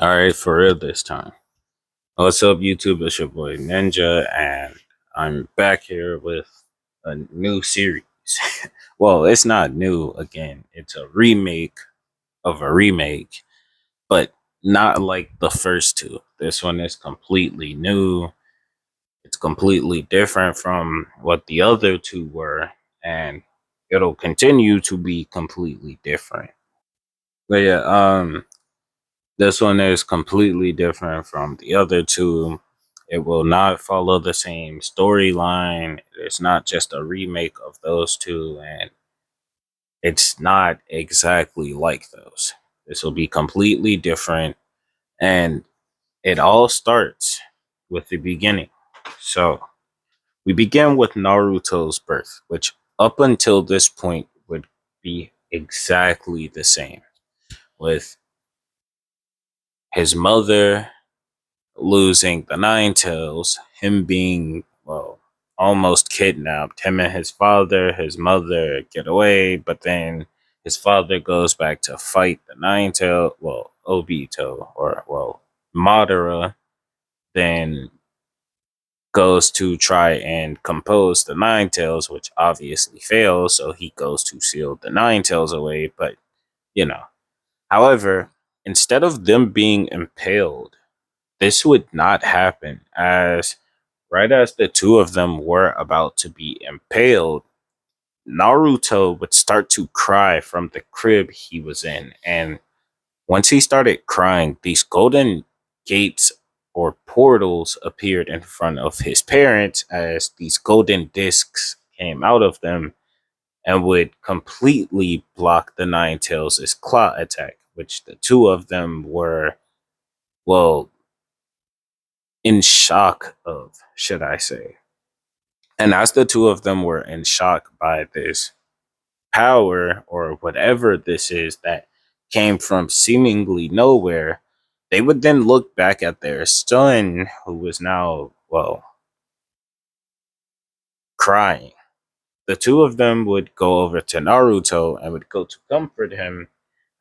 All right, for real this time. What's up, YouTube? It's your boy Ninja, and I'm back here with a new series. Well, it's not new again, it's a remake of a remake, but not like the first two. This one is completely new, it's completely different from what the other two were, and it'll continue to be completely different. But yeah, this one is completely different from the other two. It will not follow the same storyline. It's not just a remake of those two, and it's not exactly like those. This will be completely different, and it all starts with the beginning. So, we begin with Naruto's birth, which up until this point would be exactly the same, with his mother losing the Nine Tails, him being, well, almost kidnapped, him and his mother get away, but then his father goes back to fight the Nine Tail, well, Obito, or, well, Madara, then goes to try and compose the Nine Tails, which obviously fails, so he goes to seal the Nine Tails away, but, you know. However, instead of them being impaled, this would not happen, as right as the two of them were about to be impaled, Naruto would start to cry from the crib he was in. And once he started crying, these golden gates or portals appeared in front of his parents as these golden discs came out of them and would completely block the Nine Tails' claw attack, which the two of them were, well, in shock of, should I say. And as the two of them were in shock by this power or whatever this is that came from seemingly nowhere, they would then look back at their son, who was now, well, crying. The two of them would go over to Naruto and would go to comfort him,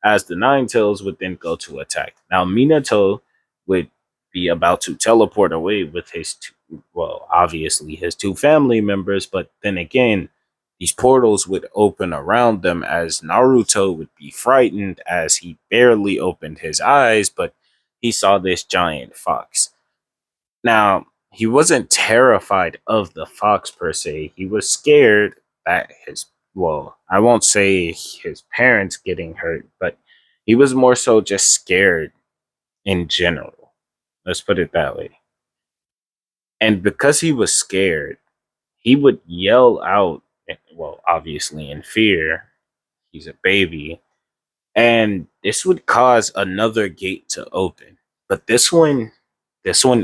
as the Nine Tails would then go to attack. Now, Minato would be about to teleport away with his two, well, obviously his two family members, but then again, these portals would open around them as Naruto would be frightened as he barely opened his eyes, but he saw this giant fox. Now, he wasn't terrified of the fox per se. He was scared that his, well, I won't say his parents getting hurt, but he was more so just scared in general. Let's put it that way. And because he was scared, he would yell out, well, obviously in fear. He's a baby. And this would cause another gate to open. But this one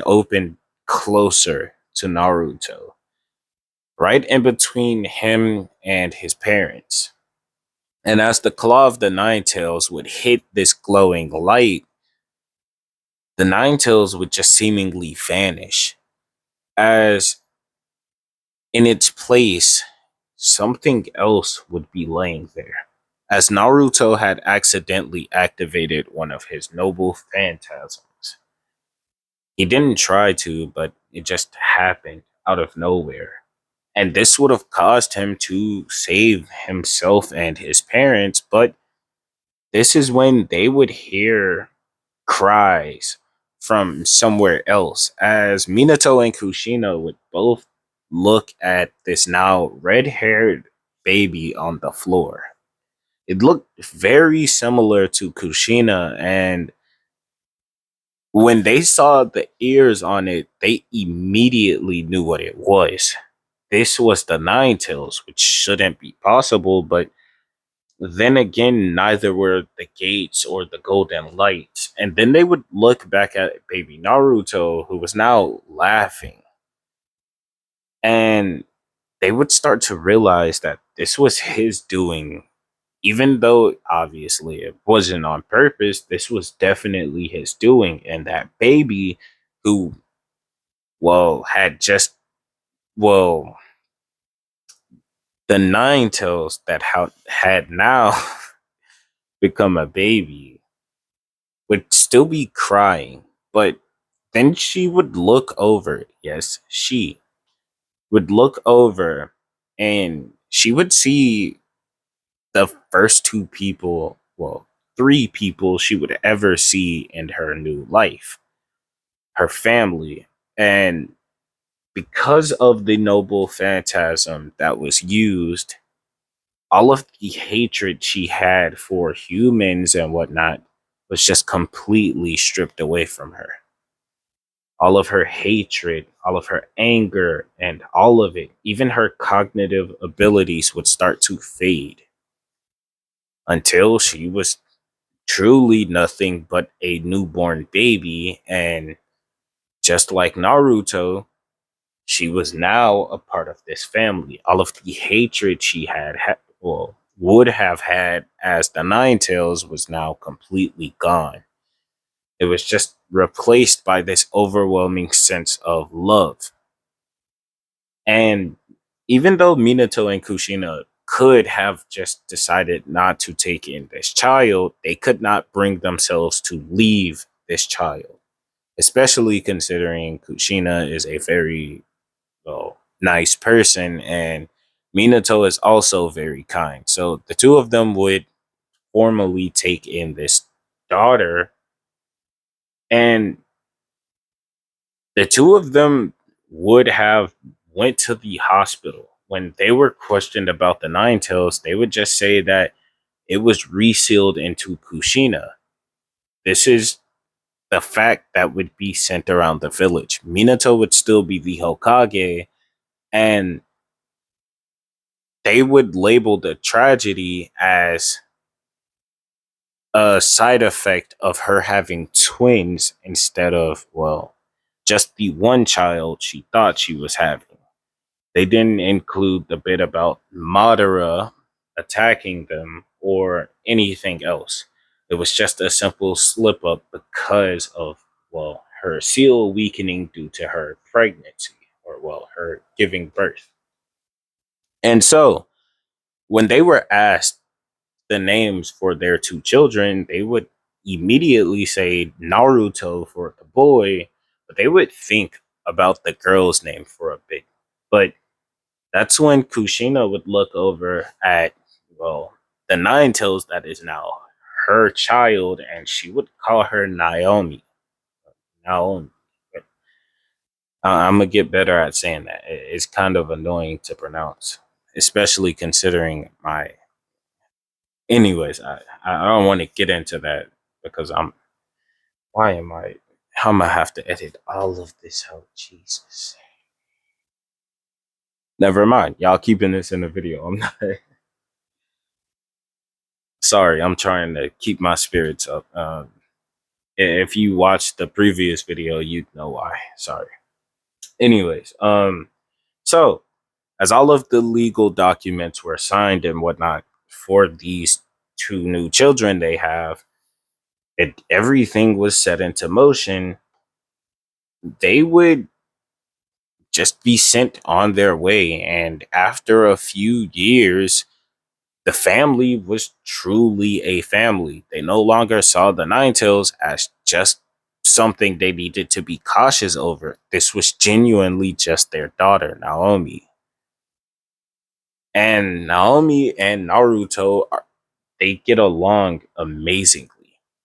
opened closer to Naruto, right in between him and his parents. And as the claw of the Nine Tails would hit this glowing light, the Nine Tails would just seemingly vanish, as in its place, something else would be laying there. As Naruto had accidentally activated one of his noble phantasms. He didn't try to, but it just happened out of nowhere. And this would have caused him to save himself and his parents, but this is when they would hear cries from somewhere else, as Minato and Kushina would both look at this now red haired baby on the floor. It looked very similar to Kushina, and when they saw the ears on it, they immediately knew what it was. This was the Nine Tails, which shouldn't be possible, but then again, neither were the gates or the golden lights. And then they would look back at baby Naruto, who was now laughing, and they would start to realize that this was his doing. Even though obviously it wasn't on purpose, this was definitely his doing. And that baby who, well, had just, well, the Nine Tails that had now become a baby, would still be crying, but then she would look over. Yes, she would look over and she would see the first two people, well, three people she would ever see in her new life, her family. And because of the noble phantasm that was used, all of the hatred she had for humans and whatnot was just completely stripped away from her. All of her hatred, all of her anger, and all of it, even her cognitive abilities would start to fade until she was truly nothing but a newborn baby. And just like Naruto, she was now a part of this family. All of the hatred she well, would have had as the Nine Tails was now completely gone. It was just replaced by this overwhelming sense of love. And even though Minato and Kushina could have just decided not to take in this child, they could not bring themselves to leave this child, especially considering Kushina is a very nice person and Minato is also very kind. So the two of them would formally take in this daughter, and the two of them would have went to the hospital. When they were questioned about the Nine Tails, they would just say that it was resealed into Kushina. This is the fact that would be sent around the village. Minato would still be the Hokage, and they would label the tragedy as a side effect of her having twins instead of, well, just the one child she thought she was having. They didn't include the bit about Madara attacking them or anything else. It was just a simple slip up because of, well, her seal weakening due to her pregnancy or, well, her giving birth. And so when they were asked the names for their two children, they would immediately say Naruto for the boy, but they would think about the girl's name for a bit. But that's when Kushina would look over at, well, the Nine Tails that is now her child, and she would call her Naomi. Naomi. I'm gonna get better at saying that. It's kind of annoying to pronounce, especially considering my. Anyways, I don't want to get into that because I'm. Why am I? How am I have to edit all of this out? Jesus. Never mind. Y'all keeping this in the video. I'm not. Sorry. I'm trying to keep my spirits up. If you watched the previous video, you'd know why. Sorry. Anyways, so as all of the legal documents were signed and whatnot for these two new children they have, everything was set into motion. They would just be sent on their way, and after a few years, the family was truly a family. They no longer saw the Nine Tails as just something they needed to be cautious over. This was genuinely just their daughter, Naomi. And Naomi and Naruto, they get along amazingly.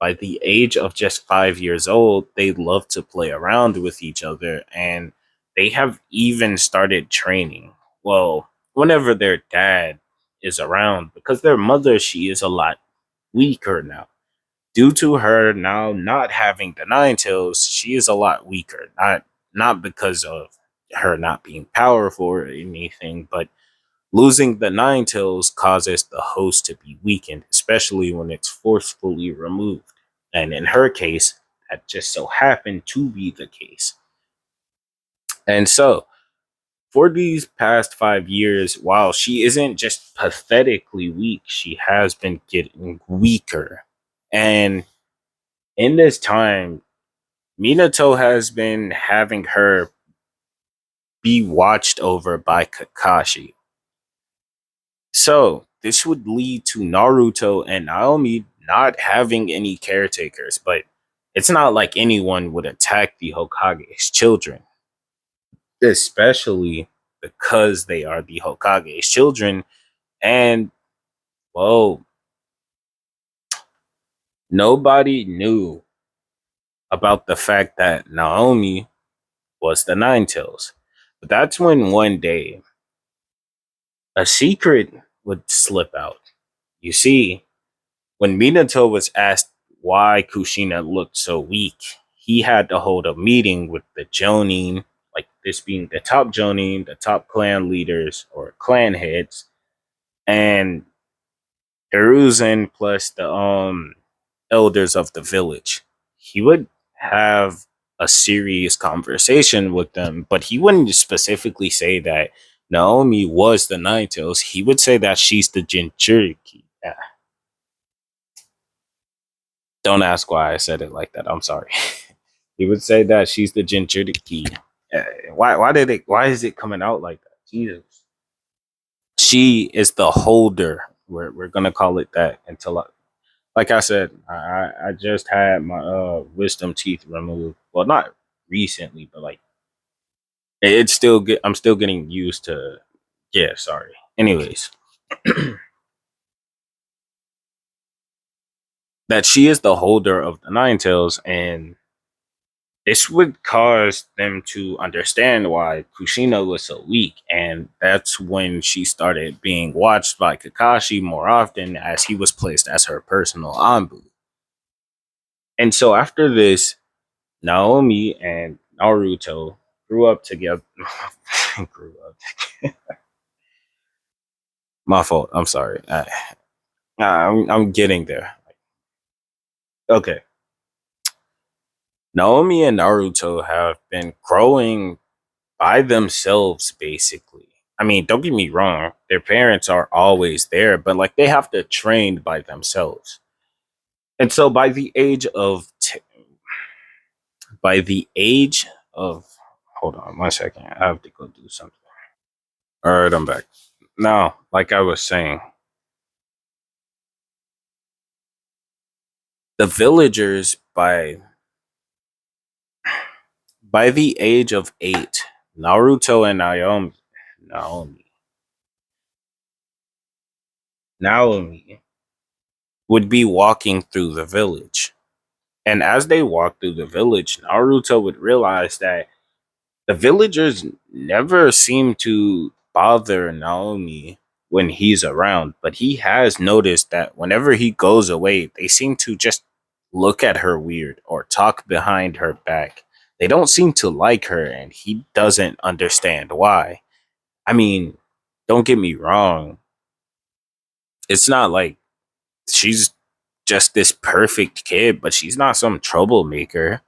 By the age of just 5 years old, they love to play around with each other, and they have even started training. Well, whenever their dad is around, because their mother, she is a lot weaker now. Due to her now not having the Nine Tails, she is a lot weaker. Not because of her not being powerful or anything, but losing the Nine Tails causes the host to be weakened, especially when it's forcefully removed. And in her case, that just so happened to be the case. And so, for these past 5 years, while she isn't just pathetically weak, she has been getting weaker. And in this time, Minato has been having her be watched over by Kakashi. So this would lead to Naruto and Naomi not having any caretakers, but It's not like anyone would attack the Hokage's children, especially because they are the Hokage's children. And, well, nobody knew about the fact that Naomi was the Nine Tails. But that's when one day a secret would slip out. You see, when Minato was asked why Kushina looked so weak, he had to hold a meeting with the Jonin, like this being the top Jonin, the top clan leaders or clan heads, and Hiruzen plus the elders of the village. He would have a serious conversation with them, but he wouldn't specifically say that Naomi was the Nine Tails. He would say that she's the Jinchuriki. Don't ask why I said it like that. I'm sorry. He would say that she's the Jinchuriki. Why is it coming out like that? Jesus. She is the holder. We're gonna call it that until like I said, I just had my wisdom teeth removed. Well, not recently, but like it's still get. I'm still getting used to. Yeah, sorry. Anyways, that she is the holder of the Nine Tails, and this would cause them to understand why Kushina was so weak, and that's when she started being watched by Kakashi more often, as he was placed as her personal Anbu. And so after this, Naomi and Naruto grew up together. Grew up. My fault. I'm sorry. I'm getting there. Okay. Naomi and Naruto have been growing by themselves, basically. I mean, don't get me wrong. Their parents are always there, but like they have to train by themselves. And so by the age of, hold on 1 second. I have to go do something. All right, I'm back. Now, like I was saying, the villagers by the age of 8, Naruto and Naomi, Naomi would be walking through the village. And as they walked through the village, Naruto would realize that the villagers never seem to bother Naomi when he's around, but he has noticed that whenever he goes away, they seem to just look at her weird or talk behind her back. They don't seem to like her, and he doesn't understand why. I mean, don't get me wrong, it's not like she's just this perfect kid, but she's not some troublemaker.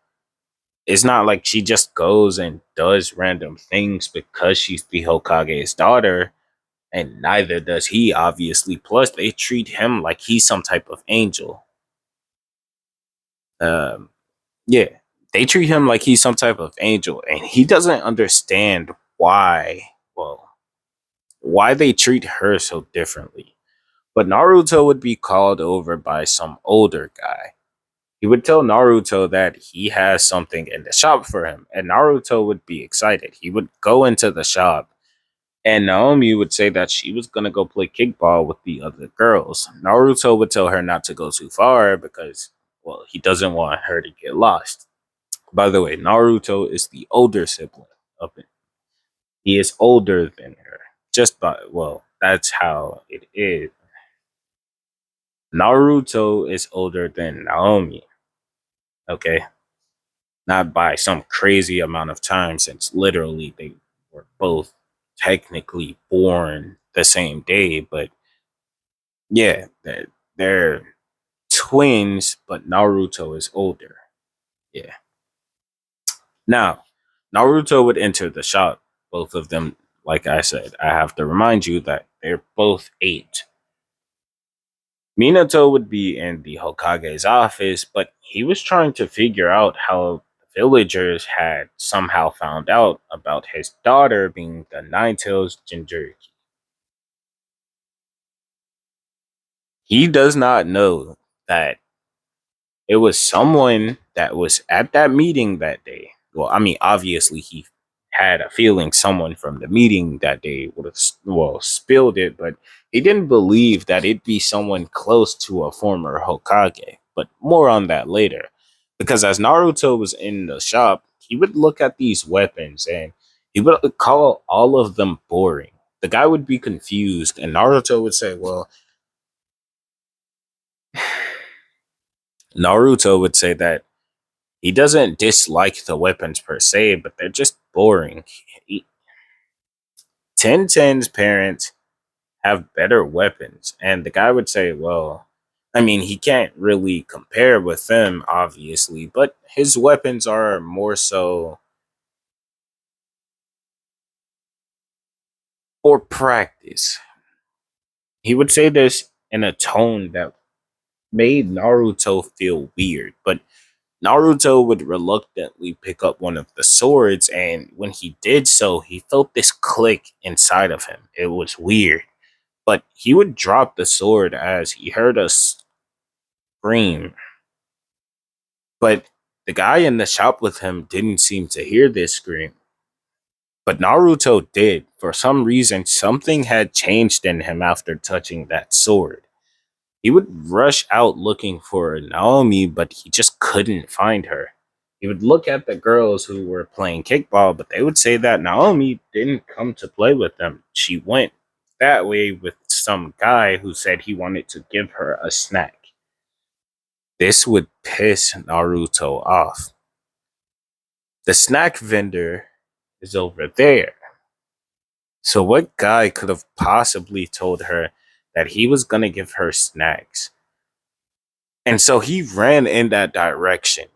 It's not like she just goes and does random things because she's the Hokage's daughter, and neither does he, obviously. Plus, they treat him like he's some type of angel. Um, yeah, they treat him like he's some type of angel, and he doesn't understand why. Well, why they treat her so differently. But Naruto would be called over by some older guy. He would tell Naruto that he has something in the shop for him, and Naruto would be excited. He would go into the shop, and Naomi would say that she was going to go play kickball with the other girls. Naruto would tell her not to go too far because, well, he doesn't want her to get lost. By the way, Naruto is the older sibling of it. He is older than her. Just by, well, that's how it is. Naruto is older than Naomi, okay? Not by some crazy amount of time, since literally they were both technically born the same day, but yeah, they're twins, but Naruto is older. Yeah. Now, Naruto would enter the shop. Both of them, like I said, I have to remind you that they're both 8. Minato would be in the Hokage's office, but he was trying to figure out how the villagers had somehow found out about his daughter being the Nine Tails Jinchuriki. He does not know that it was someone that was at that meeting that day. Well, I mean, obviously he had a feeling someone from the meeting that day would have spilled it, but he didn't believe that it'd be someone close to a former Hokage. But more on that later, because as Naruto was in the shop, he would look at these weapons and he would call all of them boring. The guy would be confused, and Naruto would say, "Well." Naruto would say that he doesn't dislike the weapons per se, but they're just boring. He, 1010's parents have better weapons. And the guy would say, well, I mean, he can't really compare with them, obviously, but his weapons are more so for practice. He would say this in a tone that made Naruto feel weird, but Naruto would reluctantly pick up one of the swords, and when he did so, he felt this click inside of him. It was weird. But he would drop the sword as he heard a scream. But the guy in the shop with him didn't seem to hear this scream. But Naruto did. For some reason, something had changed in him after touching that sword. He would rush out looking for Naomi, but he just couldn't find her. He would look at the girls who were playing kickball, but they would say that Naomi didn't come to play with them. She went that way with some guy who said he wanted to give her a snack. This would piss Naruto off. The snack vendor is over there. So, what guy could have possibly told her that he was going to give her snacks? And so he ran in that direction.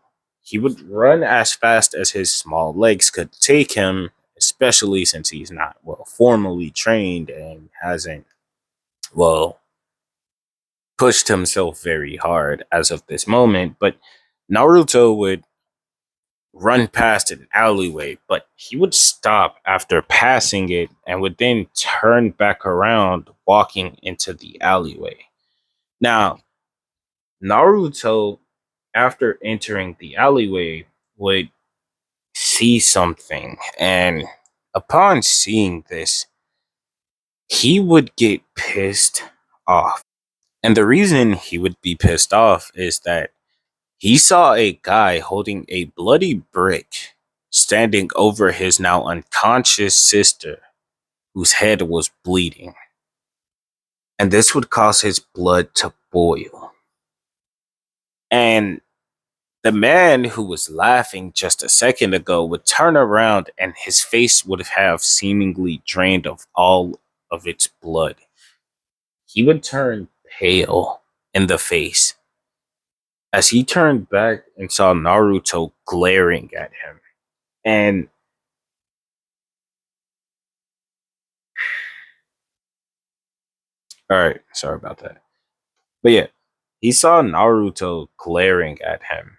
He would run as fast as his small legs could take him, especially since he's not, well, formally trained and hasn't, well, pushed himself very hard as of this moment. But Naruto would run past an alleyway, but he would stop after passing it and would then turn back around, walking into the alleyway. Now, Naruto, after entering the alleyway, would see something, and upon seeing this, he would get pissed off. And the reason he would be pissed off is that he saw a guy holding a bloody brick standing over his now unconscious sister, whose head was bleeding. And this would cause his blood to boil. And the man who was laughing just a second ago would turn around and his face would have seemingly drained of all of its blood. He would turn pale in the face as he turned back and saw Naruto glaring at him. And all right, sorry about that. But yeah, he saw Naruto glaring at him.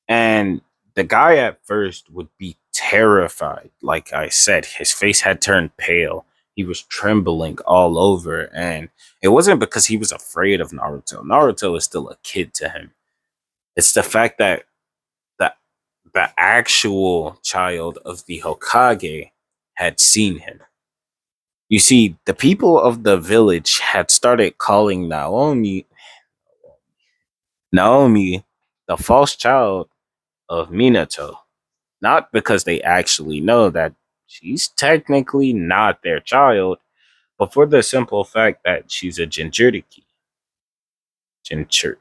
And the guy at first would be terrified. Like I said, his face had turned pale. He was trembling all over. And it wasn't because he was afraid of Naruto. Naruto is still a kid to him. It's the fact that the, the actual child of the Hokage had seen him. You see, the people of the village had started calling Naomi the false child of Minato. Not because they actually know that she's technically not their child, but for the simple fact that she's a Jinchuriki. Jinchur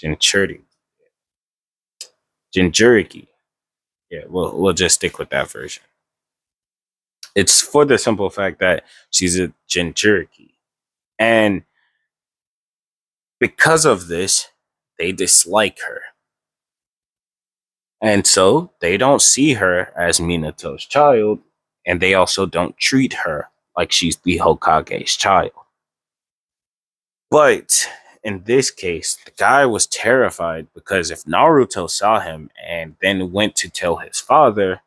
Jinchuriki. Jinchuriki. Yeah, we'll just stick with that version. It's for the simple fact that she's a Jinchuriki. And because of this, they dislike her. And so they don't see her as Minato's child, and they also don't treat her like she's the Hokage's child. But in this case, the guy was terrified because if Naruto saw him and then went to tell his father,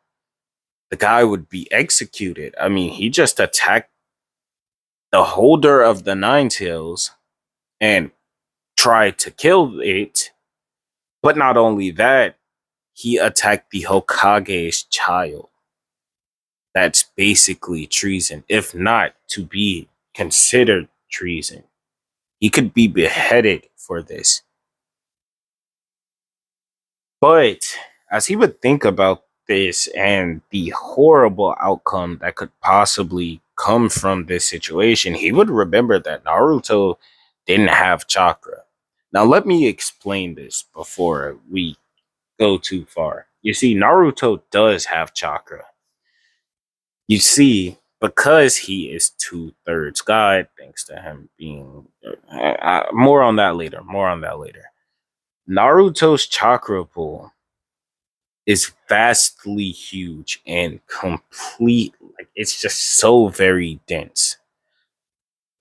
the guy would be executed. I mean, he just attacked the holder of the Nine Tails and tried to kill it. But not only that, he attacked the Hokage's child. That's basically treason, if not to be considered treason. He could be beheaded for this. But as he would think about this and the horrible outcome that could possibly come from this situation, he would remember that Naruto didn't have chakra. Now, let me explain this before we go too far. You see, Naruto does have chakra. You see, because he is two-thirds God, thanks to him being. More on that later. More on that later. Naruto's chakra pool is vastly huge and complete. Like, it's just so very dense.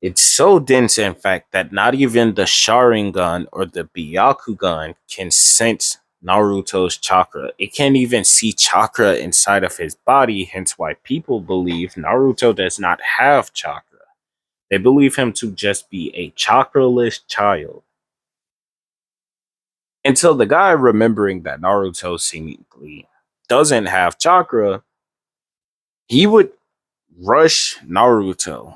It's so dense, in fact, that not even the Sharingan or the Byakugan can sense Naruto's chakra. It can't even see chakra inside of his body, hence why people believe Naruto does not have chakra. They believe him to just be a chakraless child. Until the guy remembering that Naruto seemingly doesn't have chakra, he would rush Naruto.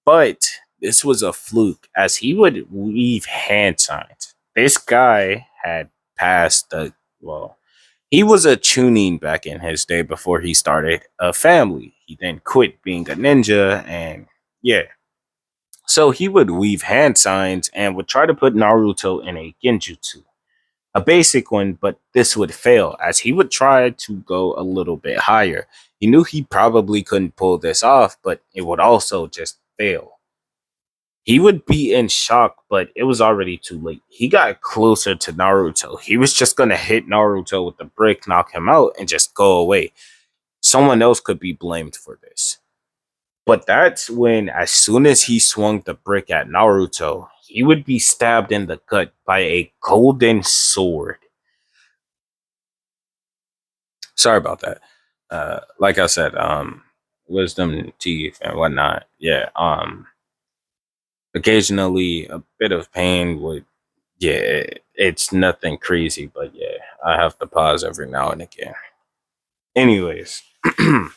But this was a fluke as he would leave hand signs. This guy had passed the, well, he was a tuning back in his day before he started a family. He then quit being a ninja and yeah. So he would weave hand signs and would try to put Naruto in a genjutsu. A basic one, but this would fail as he would try to go a little bit higher. He knew he probably couldn't pull this off, but it would also just fail. He would be in shock, but it was already too late. He got closer to Naruto. He was just gonna hit Naruto with the brick, knock him out, and just go away. Someone else could be blamed for this. But that's when, as soon as he swung the brick at Naruto, he would be stabbed in the gut by a golden sword. Sorry about that. Like I said, wisdom teeth and whatnot. Yeah. Occasionally a bit of pain would, yeah, it's nothing crazy, but yeah, I have to pause every now and again. Anyways, the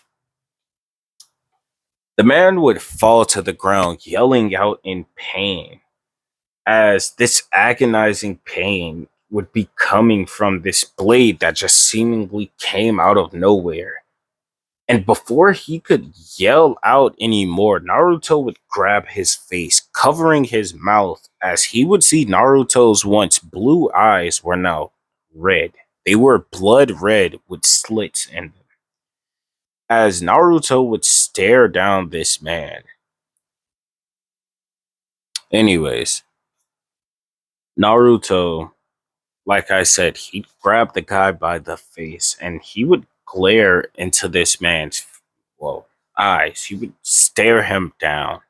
man would fall to the ground yelling out in pain as this agonizing pain would be coming from this blade that just seemingly came out of nowhere. And before he could yell out anymore, Naruto would grab his face, covering his mouth, as he would see Naruto's once blue eyes were now red. They were blood red with slits in them. As Naruto would stare down this man. Anyways, Naruto, like I said, he'd grab the guy by the face and he would glare into this man's, well, eyes. He would stare him down.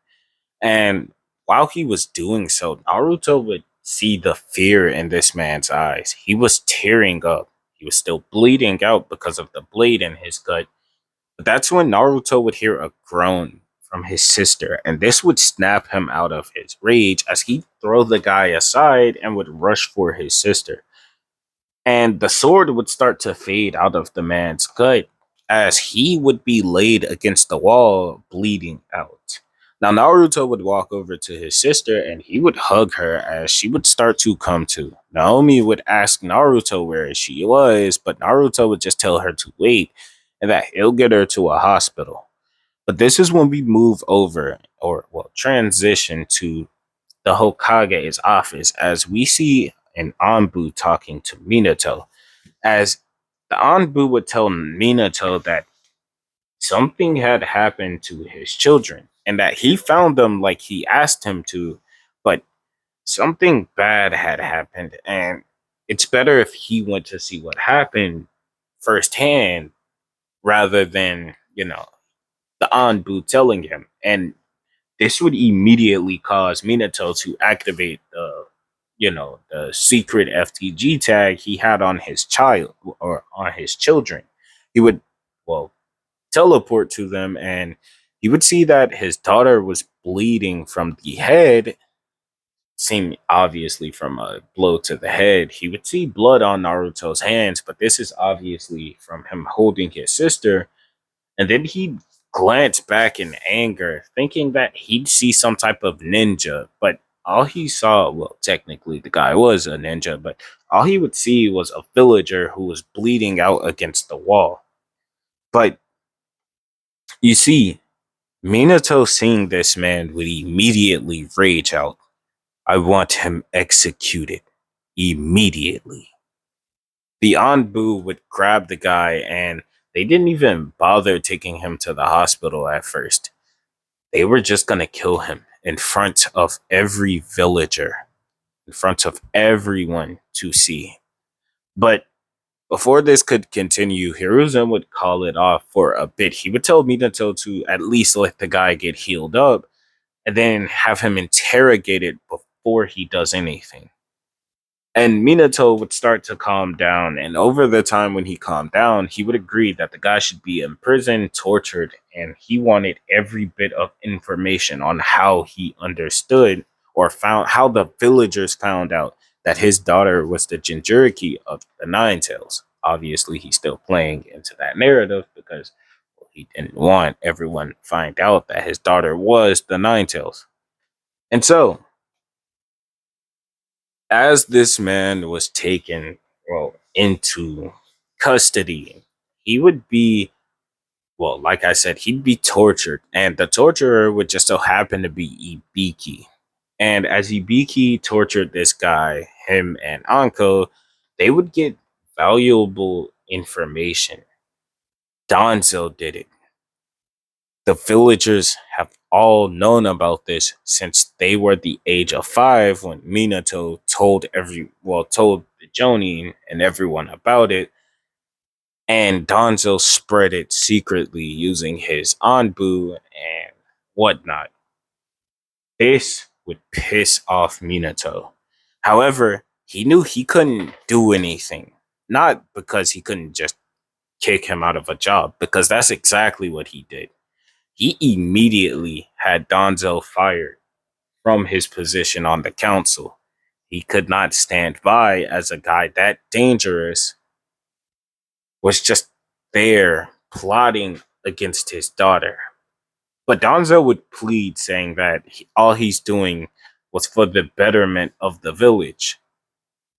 And while he was doing so, Naruto would see the fear in this man's eyes. He was tearing up. He was still bleeding out because of the blade in his gut. But that's when Naruto would hear a groan from his sister, and this would snap him out of his rage as he'd throw the guy aside and would rush for his sister. And the sword would start to fade out of the man's gut as he would be laid against the wall, bleeding out. Now, Naruto would walk over to his sister and he would hug her as she would start to come to. Naomi would ask Naruto where she was, but Naruto would just tell her to wait and that he'll get her to a hospital. But this is when we move over, or well, transition to the Hokage's office as we see an Anbu talking to Minato. As the Anbu would tell Minato that something had happened to his children and that he found them like he asked him to, but something bad had happened and it's better if he went to see what happened firsthand rather than, the Anbu telling him. And this would immediately cause Minato to activate the secret FTG tag he had on his child or on his children. He would, well, teleport to them and he would see that his daughter was bleeding from the head seem obviously from a blow to the head. He would see blood on Naruto's hands, but this is obviously from him holding his sister. And then he'd glance back in anger, thinking that he'd see some type of ninja. But all he saw, well, technically the guy was a ninja, but all he would see was a villager who was bleeding out against the wall. But you see, Minato seeing this man would immediately rage out. I want him executed immediately. The Anbu would grab the guy and they didn't even bother taking him to the hospital at first. They were just going to kill him in front of every villager, in front of everyone to see. But before this could continue, Hiruzen would call it off for a bit. He would tell Minato to at least let the guy get healed up and then have him interrogated before he does anything. And Minato would start to calm down. And over the time when he calmed down, he would agree that the guy should be in prison, tortured, and he wanted every bit of information on how he understood or found how the villagers found out that his daughter was the Jinchuriki of the Nine Tails. Obviously, he's still playing into that narrative because he didn't want everyone to find out that his daughter was the Nine Tails. And so, as this man was taken, well, into custody, he would be, well, like I said, he'd be tortured, and the torturer would just so happen to be Ibiki. And as Ibiki tortured this guy, him and Anko, they would get valuable information. Donzo did it. The villagers have all known about this since they were the age of 5 when Minato told the Jonin and everyone about it, and Donzo spread it secretly using his Anbu and whatnot. This would piss off Minato. However, he knew he couldn't do anything. Not because he couldn't just kick him out of a job, because that's exactly what he did. He immediately had Donzo fired from his position on the council. He could not stand by as a guy that dangerous was just there plotting against his daughter. But Donzo would plead, saying that all he's doing was for the betterment of the village.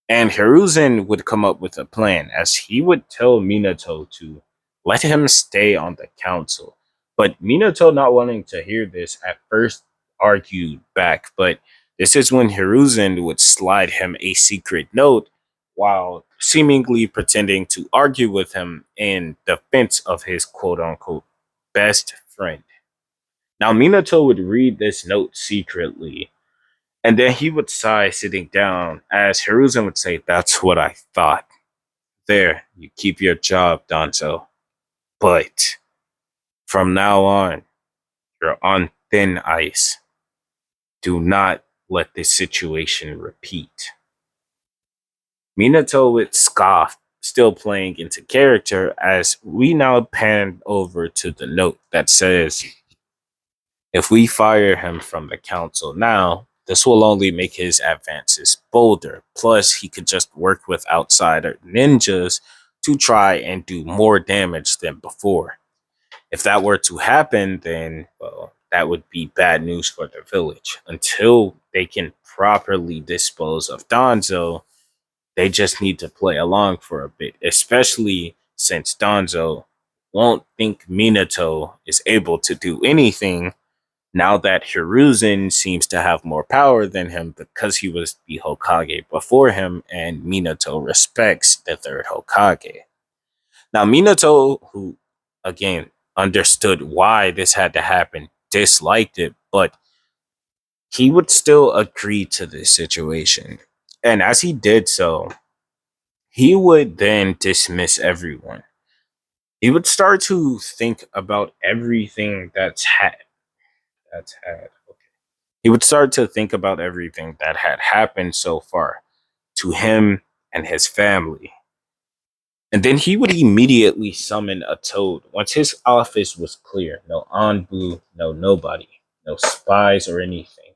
And Hiruzen would come up with a plan as he would tell Minato to let him stay on the council. But Minato, not wanting to hear this, at first argued back. But this is when Hiruzen would slide him a secret note while seemingly pretending to argue with him in defense of his quote unquote best friend. Now, Minato would read this note secretly and then he would sigh sitting down as Hiruzen would say, That's what I thought. There, you keep your job, Danzo. But from now on, you're on thin ice. Do not let this situation repeat. Minato would scoff, still playing into character, as we now pan over to the note that says, If we fire him from the council now, this will only make his advances bolder. Plus, he could just work with outsider ninjas to try and do more damage than before. If that were to happen, then, well, that would be bad news for the village. Until they can properly dispose of Donzo, they just need to play along for a bit, especially since Donzo won't think Minato is able to do anything now that Hiruzen seems to have more power than him because he was the Hokage before him, and Minato respects the third Hokage. Now, Minato, who again understood why this had to happen, disliked it, but he would still agree to this situation. And as he did so, he would then dismiss everyone. He would start to think about everything that's had. He would start to think about everything that had happened so far to him and his family. And then he would immediately summon a toad once his office was clear. No Anbu, no nobody, no spies or anything.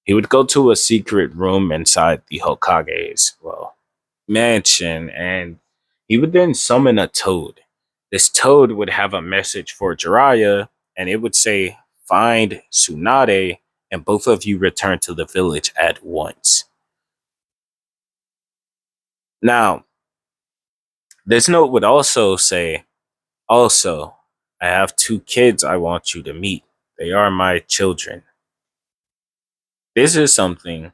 He would go to a secret room inside the Hokage's, mansion, and he would then summon a toad. This toad would have a message for Jiraiya, and it would say, "Find Tsunade, and both of you return to the village at once." Now, this note would also say, "Also, I have two kids I want you to meet. They are my children." This is something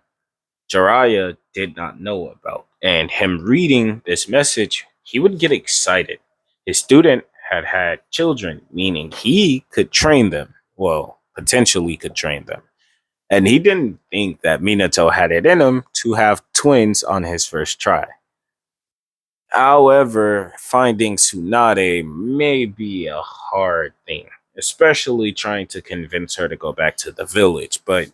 Jiraiya did not know about. And him reading this message, he would get excited. His student had had children, meaning he could train them. Well, potentially could train them. And he didn't think that Minato had it in him to have twins on his first try. However, finding Tsunade may be a hard thing, especially trying to convince her to go back to the village. But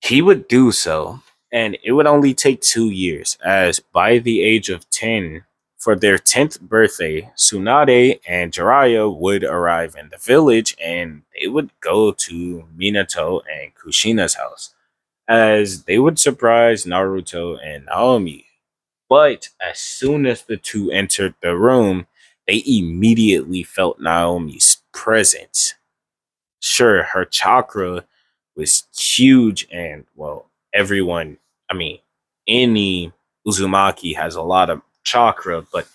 he would do so, and it would only take 2 years, as by the age of 10, for their 10th birthday, Tsunade and Jiraiya would arrive in the village and they would go to Minato and Kushina's house, as they would surprise Naruto and Naomi. But as soon as the two entered the room, they immediately felt Naomi's presence. Sure, her chakra was huge, and everyone, I mean, any Uzumaki has a lot of chakra, but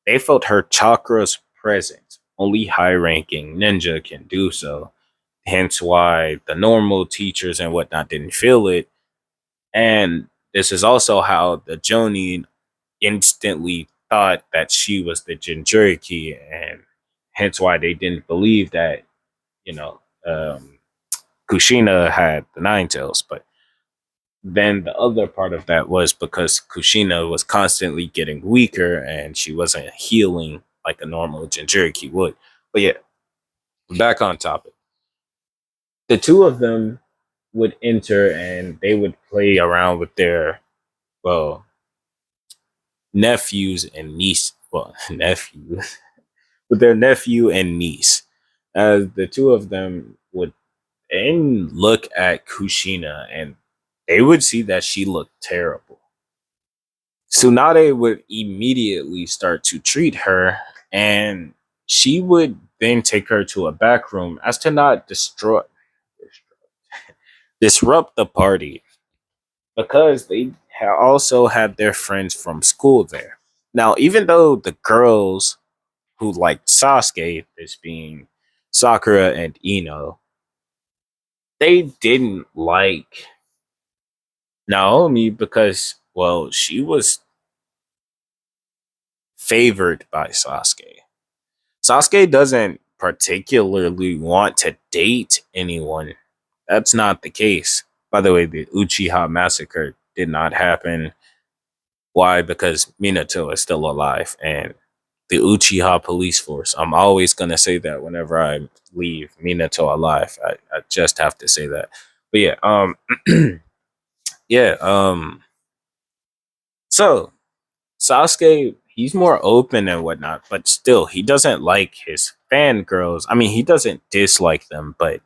they felt her chakra's presence. Only high ranking ninja can do so. Hence why the normal teachers and whatnot didn't feel it. And this is also how the Jonin instantly thought that she was the Jinchuriki, and hence why they didn't believe that, you know, Kushina had the Nine Tails. But then the other part of that was because Kushina was constantly getting weaker and she wasn't healing like a normal Jinchuriki would. But yeah, back on topic. The two of them would enter and they would play around with their, well, nephews and niece. Well, nephews. With their nephew and niece. As the two of them would and look at Kushina and they would see that she looked terrible. Tsunade would immediately start to treat her, and she would then take her to a back room as to not disrupt the party, because they also had their friends from school there. Now, even though the girls who liked Sasuke, this being Sakura and Ino, they didn't like Naomi because, well, she was favored by Sasuke. Sasuke doesn't particularly want to date anyone. That's not the case. By the way, the Uchiha massacre did not happen. Why? Because Minato is still alive and the Uchiha police force. I'm always going to say that whenever I leave Minato alive. I just have to say that. But yeah, yeah, so Sasuke, he's more open and whatnot, but still, he doesn't like his fangirls. I mean, he doesn't dislike them, but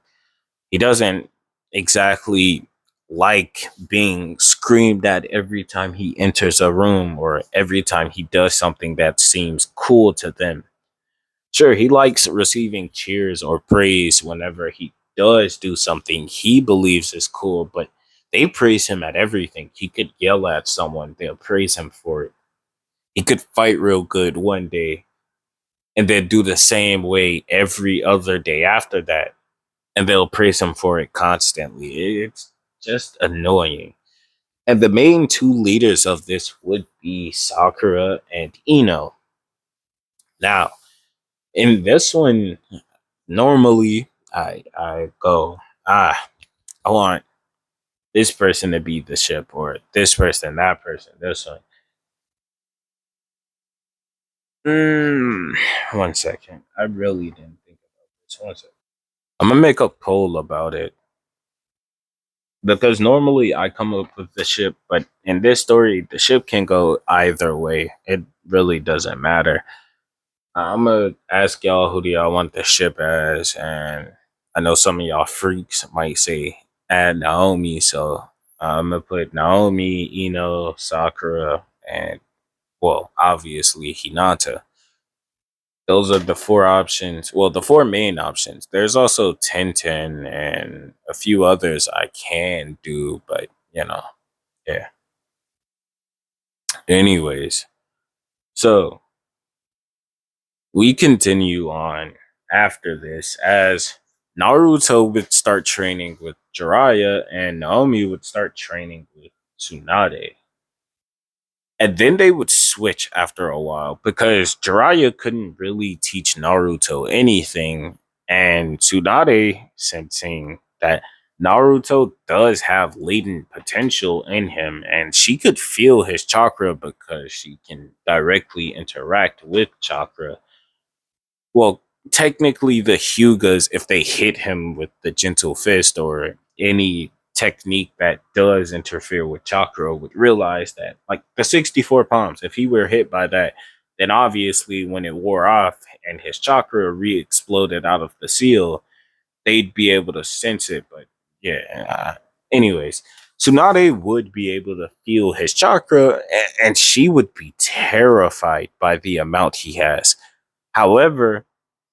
he doesn't exactly like being screamed at every time he enters a room or every time he does something that seems cool to them. Sure, he likes receiving cheers or praise whenever he does do something he believes is cool, but they praise him at everything. He could yell at someone, they'll praise him for it. He could fight real good one day and then do the same way every other day after that. And they'll praise him for it constantly. It's just annoying. And the main two leaders of this would be Sakura and Ino. Now, in this one, normally I go, I want this person to be the ship, or this person, that person, this one. Mm, 1 second. I really didn't think about this. 1 second. I'm gonna make a poll about it because normally I come up with the ship, but in this story, the ship can go either way. It really doesn't matter. I'm gonna ask y'all who do y'all want the ship as, and I know some of y'all freaks might say add Naomi. So I'm gonna put Naomi, Ino, Sakura, and well, obviously Hinata. Those are the four options. Well, the four main options. There's also 1010 and a few others I can do, but yeah. Anyways, so we continue on after this as Naruto would start training with Jiraiya and Naomi would start training with Tsunade. And then they would switch after a while because Jiraiya couldn't really teach Naruto anything. And Tsunade sensing that Naruto does have latent potential in him and she could feel his chakra because she can directly interact with chakra. Well, technically, the Hyugas, if they hit him with the gentle fist or any technique that does interfere with chakra, would realize that, like the 64 palms, if he were hit by that, then obviously when it wore off and his chakra re exploded out of the seal, they'd be able to sense it. But yeah, anyways. Tsunade would be able to feel his chakra, and she would be terrified by the amount he has. However,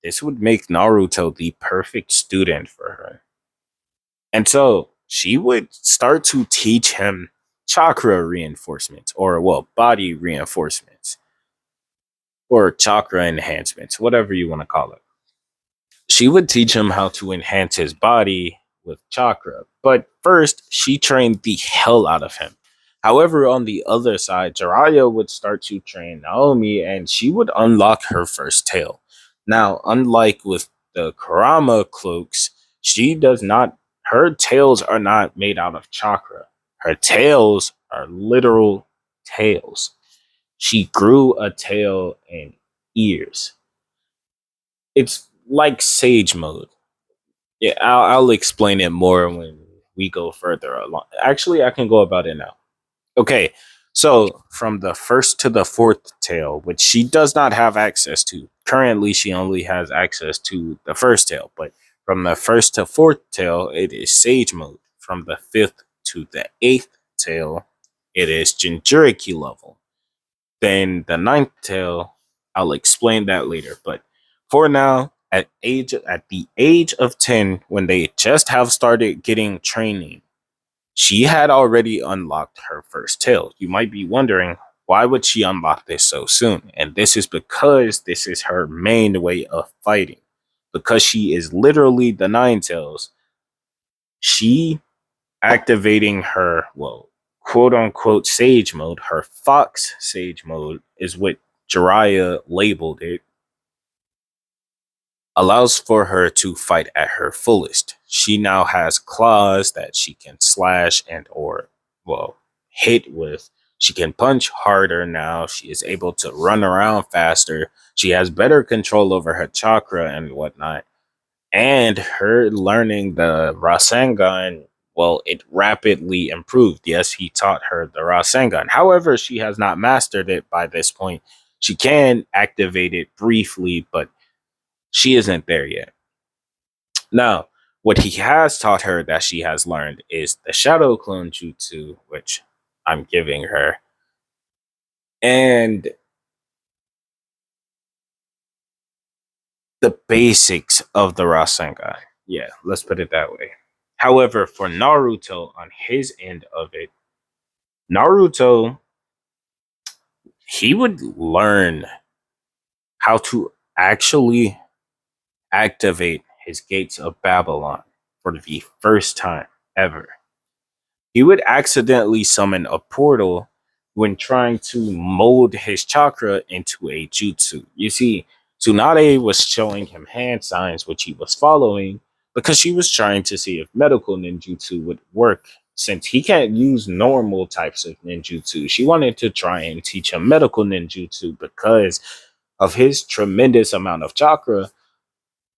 this would make Naruto the perfect student for her. And so she would start to teach him chakra reinforcements, or well, body reinforcements, or chakra enhancements, whatever you want to call it. She would teach him how to enhance his body with chakra. But first, she trained the hell out of him. However, on the other side, Jiraiya would start to train Naomi and she would unlock her first tail. Now, unlike with the Kurama cloaks, she does not, her tails are not made out of chakra. Her tails are literal tails. She grew a tail and ears. It's like sage mode. Yeah, I'll explain it more when we go further along. Actually, I can go about it now. Okay, so from the first to the fourth tail, which she does not have access to. Currently, she only has access to the first tail, but from the first to fourth tail, it is Sage mode. From the fifth to the eighth tail, it is Jinchuriki level. Then the ninth tail, I'll explain that later. But for now, at the age of 10, when they just have started getting training, she had already unlocked her first tail. You might be wondering, why would she unlock this so soon? And this is because this is her main way of fighting. Because she is literally the Nine Tails, she activating her, well, quote unquote sage mode, her fox sage mode is what Jiraiya labeled it, allows for her to fight at her fullest. She now has claws that she can slash and or well hit with. She can punch harder now. She is able to run around faster. She has better control over her chakra and whatnot. And her learning the Rasengan, well, it rapidly improved. Yes, he taught her the Rasengan. However, she has not mastered it by this point. She can activate it briefly, but she isn't there yet. Now, what he has taught her that she has learned is the Shadow Clone Jutsu, which I'm giving her, and the basics of the Rasengan. Yeah, let's put it that way. However, for Naruto, on his end of it, Naruto, he would learn how to actually activate his gates of Babylon for the first time ever. He would accidentally summon a portal when trying to mold his chakra into a jutsu. You see, Tsunade was showing him hand signs, which he was following because she was trying to see if medical ninjutsu would work. Since he can't use normal types of ninjutsu, she wanted to try and teach him medical ninjutsu because of his tremendous amount of chakra.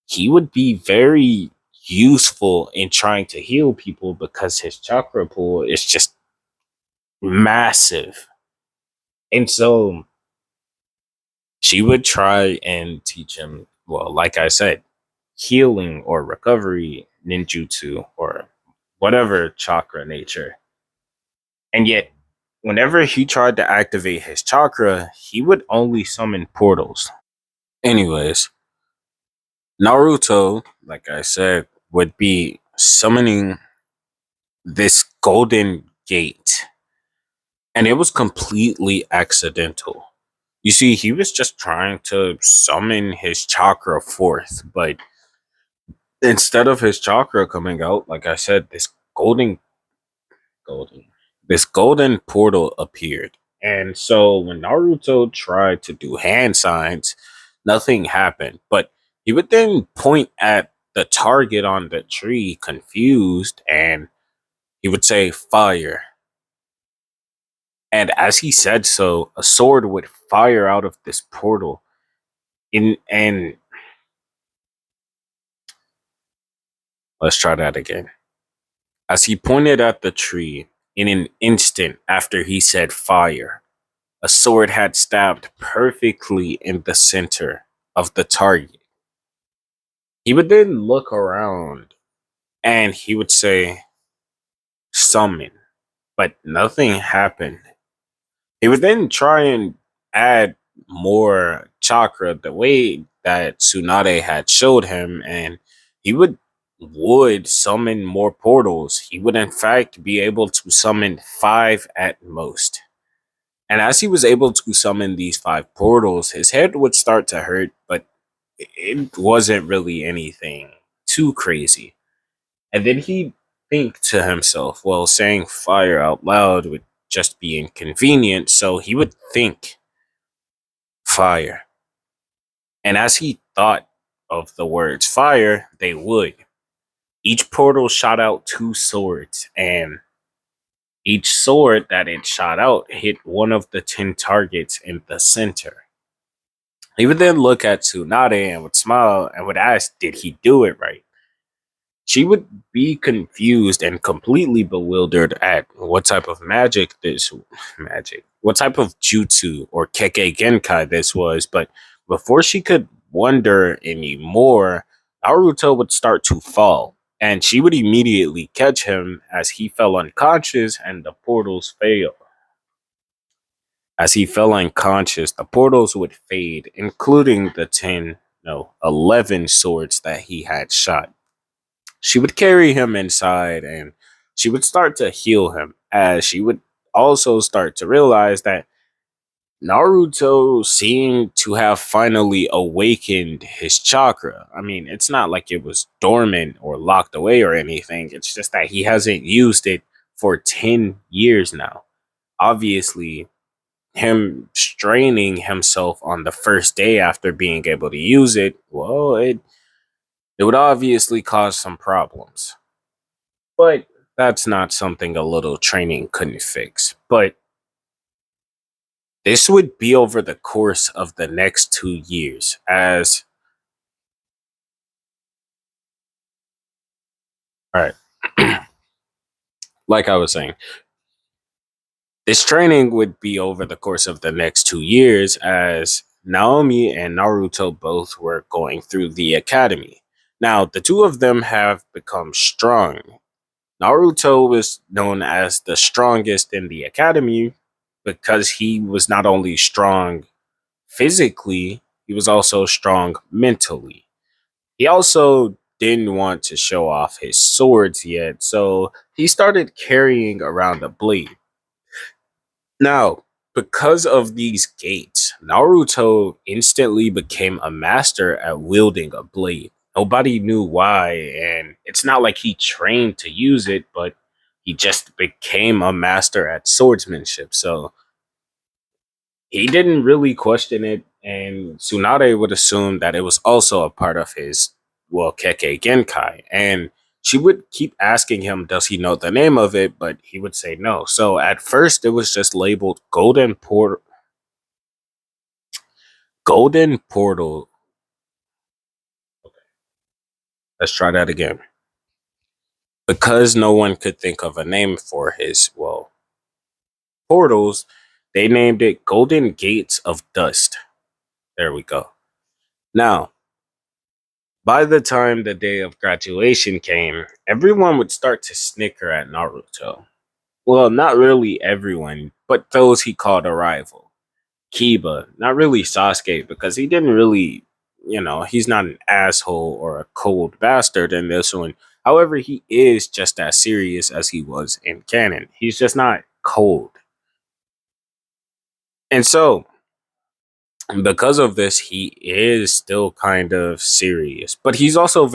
He would be very useful in trying to heal people because his chakra pool is just massive. And so she would try and teach him, well, like I said, healing or recovery ninjutsu or whatever chakra nature. And yet, whenever he tried to activate his chakra, he would only summon portals. Anyways, Naruto, like I said, would be summoning this golden gate, and it was completely accidental. You see, he was just trying to summon his chakra forth, but instead of his chakra coming out, like I said, golden, this golden portal appeared. And so when Naruto tried to do hand signs, nothing happened. But he would then point at the target on the tree, confused, and he would say, "Fire." And as he said so, a sword would fire out of this portal. And let's try that again. As he pointed at the tree, in an instant after he said fire, a sword had stabbed perfectly in the center of the target. He would then look around and he would say, "Summon," but nothing happened. He would then try and add more chakra the way that Tsunade had showed him, and he would summon more portals. He would in fact be able to summon five at most. And as he was able to summon these five portals, his head would start to hurt, but it wasn't really anything too crazy. And then he'd think to himself, well, saying fire out loud would just be inconvenient, so he would think fire. And as he thought of the words fire, they would. Each portal shot out two swords, and each sword that it shot out hit one of the 10 targets in the center. He would then look at Tsunade and would smile and would ask, did he do it right? She would be confused and completely bewildered at what type of what type of jutsu or Keke Genkai this was. But before she could wonder anymore, Naruto would start to fall, and she would immediately catch him as he fell unconscious and the portals failed. As he fell unconscious, the portals would fade, including the 11 swords that he had shot. She would carry him inside and she would start to heal him, as she would also start to realize that Naruto seemed to have finally awakened his chakra. I mean, it's not like it was dormant or locked away or anything. It's just that he hasn't used it for 10 years now. Obviously, him straining himself on the first day after being able to use it, well, it would obviously cause some problems. But that's not something a little training couldn't fix. But this would be over the course of the next 2 years, as all right, like I was saying, this training would be over the course of the next 2 years, as Naomi and Naruto both were going through the academy. Now, the two of them have become strong. Naruto was known as the strongest in the academy because he was not only strong physically, he was also strong mentally. He also didn't want to show off his swords yet, so he started carrying around a blade. Now, because of these gates, Naruto instantly became a master at wielding a blade. Nobody knew why, and it's not like he trained to use it, but he just became a master at swordsmanship. So he didn't really question it, and Tsunade would assume that it was also a part of his, well, Keke Genkai. And she would keep asking him, does he know the name of it? But he would say no. So at first, it was just labeled Golden Portal. Let's try that again. Because no one could think of a name for his, well, portals, they named it Golden Gates of Dust. There we go. Now, By the time the day of graduation came, everyone would start to snicker at Naruto. Well, not really everyone, but those he called a rival. Kiba, not really Sasuke, because he didn't really, he's not an asshole or a cold bastard in this one. However, he is just as serious as he was in canon. He's just not cold. And so, because of this, he is still kind of serious, but he's also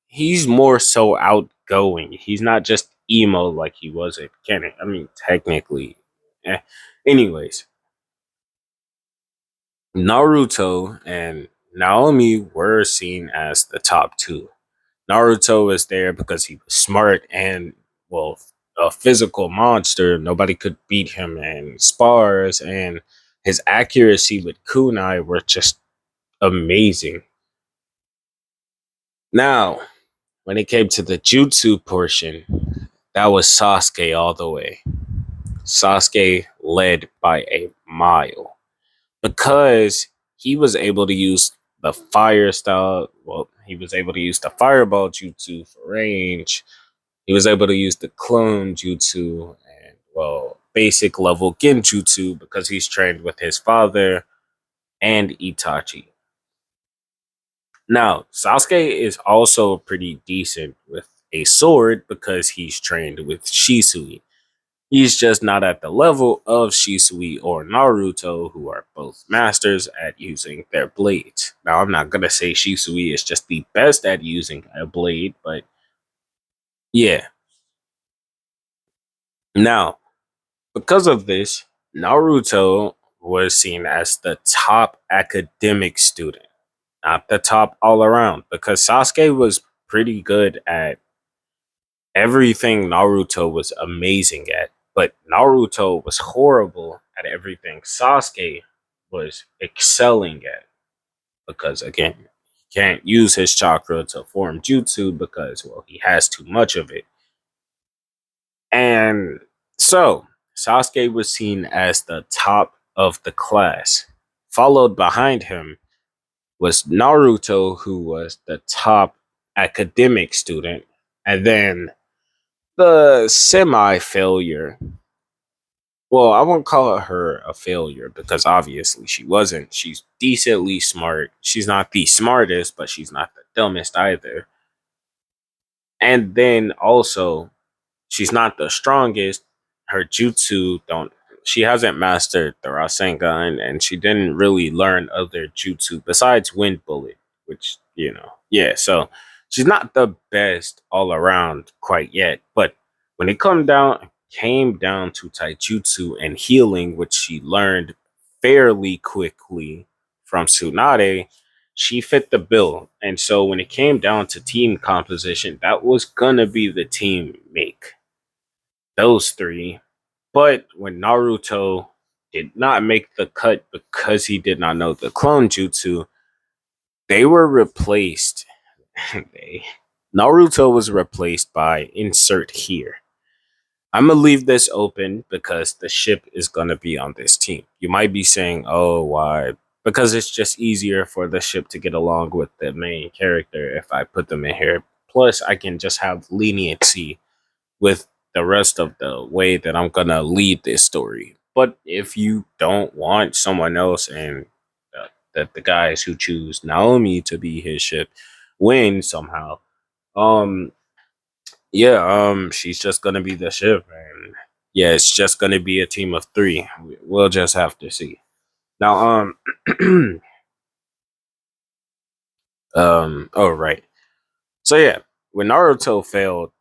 he's more so outgoing. He's not just emo like he was at canon. I mean, technically. Eh. Anyways, Naruto and Naomi were seen as the top two. Naruto was there because he was smart and, well, a physical monster. Nobody could beat him in spars, and his accuracy with kunai were just amazing. Now, when it came to the jutsu portion, that was Sasuke all the way. Sasuke led by a mile because he was able to use the fire style. Well, he was able to use the fireball jutsu for range. He was able to use the clone jutsu and, well, basic level genjutsu because he's trained with his father and Itachi. Now, Sasuke is also pretty decent with a sword because he's trained with Shisui. He's just not at the level of Shisui or Naruto, who are both masters at using their blades. Now, I'm not gonna say Shisui is just the best at using a blade, but yeah. Now, because of this, Naruto was seen as the top academic student, not the top all around, because Sasuke was pretty good at everything Naruto was amazing at, but Naruto was horrible at everything Sasuke was excelling at. Because again, he can't use his chakra to form jutsu because, well, he has too much of it. And so Sasuke was seen as the top of the class. Followed behind him was Naruto, who was the top academic student. And then the semi failure. Well, I won't call her a failure because obviously she wasn't. She's decently smart. She's not the smartest, but she's not the dumbest either. And then also, she's not the strongest. Her jutsu don't. She hasn't mastered the Rasengan, and she didn't really learn other jutsu besides Wind Bullet, which, yeah. So she's not the best all around quite yet. But when it came down to taijutsu and healing, which she learned fairly quickly from Tsunade, she fit the bill. And so when it came down to team composition, that was gonna be the team make those three. But when Naruto did not make the cut because he did not know the clone jutsu, they were replaced. they, Naruto was replaced by insert here. I'm gonna leave this open because the ship is gonna be on this team. You might be saying, "Oh, why?" Because it's just easier for the ship to get along with the main character if I put them in here. Plus, I can just have leniency with the rest of the way that I'm gonna lead this story. But if you don't want someone else and that the guys who choose Naomi to be his ship win somehow, um, yeah, she's just gonna be the ship, and yeah, it's just gonna be a team of three. We'll just have to see. Now, oh right. So yeah, when Naruto failed,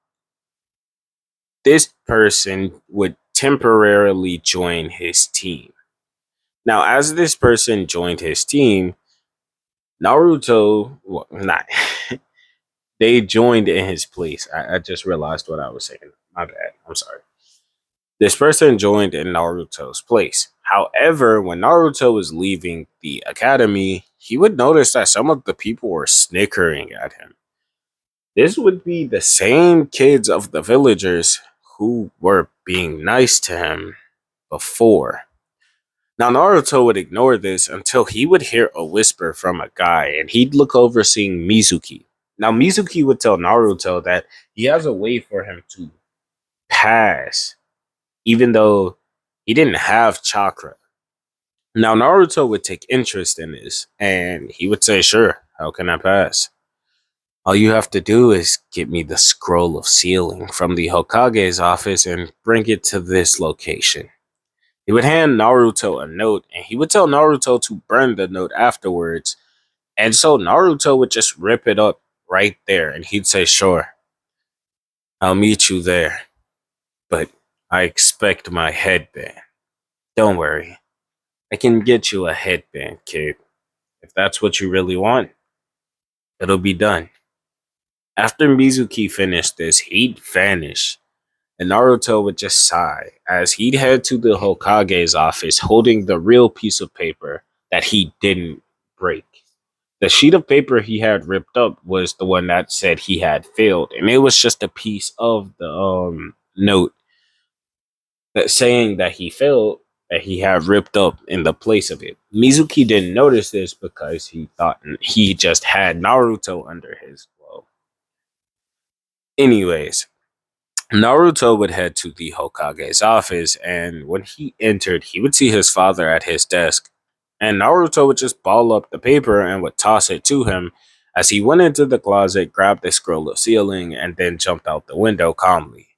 this person would temporarily join his team. Now, as this person joined his team, Naruto, well, not, they joined in his place. I just realized what I was saying. My bad. I'm sorry. This person joined in Naruto's place. However, when Naruto was leaving the academy, he would notice that some of the people were snickering at him. This would be the same kids of the villagers who were being nice to him before. Now, Naruto would ignore this until he would hear a whisper from a guy, and he'd look over seeing Mizuki. Now, Mizuki would tell Naruto that he has a way for him to pass, even though he didn't have chakra. Now, Naruto would take interest in this, and he would say, "Sure, how can I pass? All you have to do is get me the scroll of sealing from the Hokage's office and bring it to this location." He would hand Naruto a note, and he would tell Naruto to burn the note afterwards. And so Naruto would just rip it up right there, and he'd say, "Sure, I'll meet you there, but I expect my headband. Don't worry, I can get you a headband, kid. If that's what you really want, it'll be done." After Mizuki finished this, he'd vanish, and Naruto would just sigh as he'd head to the Hokage's office holding the real piece of paper that he didn't break. The sheet of paper he had ripped up was the one that said he had failed, and it was just a piece of the note that saying that he failed that he had ripped up in the place of it. Mizuki didn't notice this because he thought he just had Naruto under his glove. Anyways, Naruto would head to the Hokage's office, and when he entered, he would see his father at his desk. And Naruto would just ball up the paper and would toss it to him as he went into the closet, grabbed the scroll of sealing, and then jumped out the window calmly.